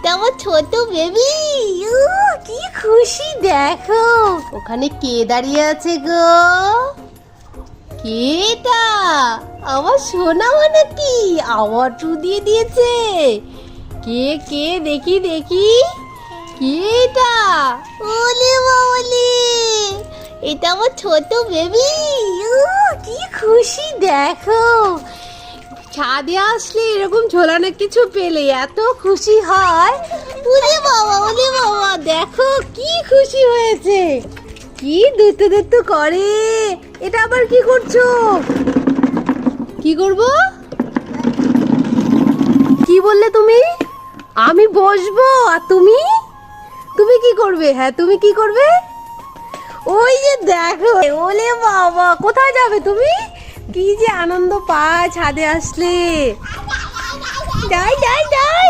এটা আমার ছোট বেবি। কি খুশি দেখো, ওখানে কে দাঁড়িয়ে আছে গো? কে এটা? আমার সোনা নাকি? আবার টু দিয়ে দিয়েছে। কে কে দেখি দেখি, কে এটা? ওলে বাবালে, এটা আমার ছোট বেবি। কি খুশি দেখো, ছাদে আসলে এরকম ঝোলানো কিছু পেলে এত খুশি হয়। ওলে বাবা, ওলে বাবা, দেখো কি খুশি হয়েছে, কি দুতু দুতু করে। এটা আবার কি করছো? কি করব? কি বললে তুমি? আমি বসবো আর তুমি তুমি কি করবে? হ্যাঁ, তুমি কি করবে? ওই যে দেখো, ওলে বাবা, কোথায় যাবে তুমি? কি যে আনন্দ পায় ছাদে আসলে। যাই যাই যাই।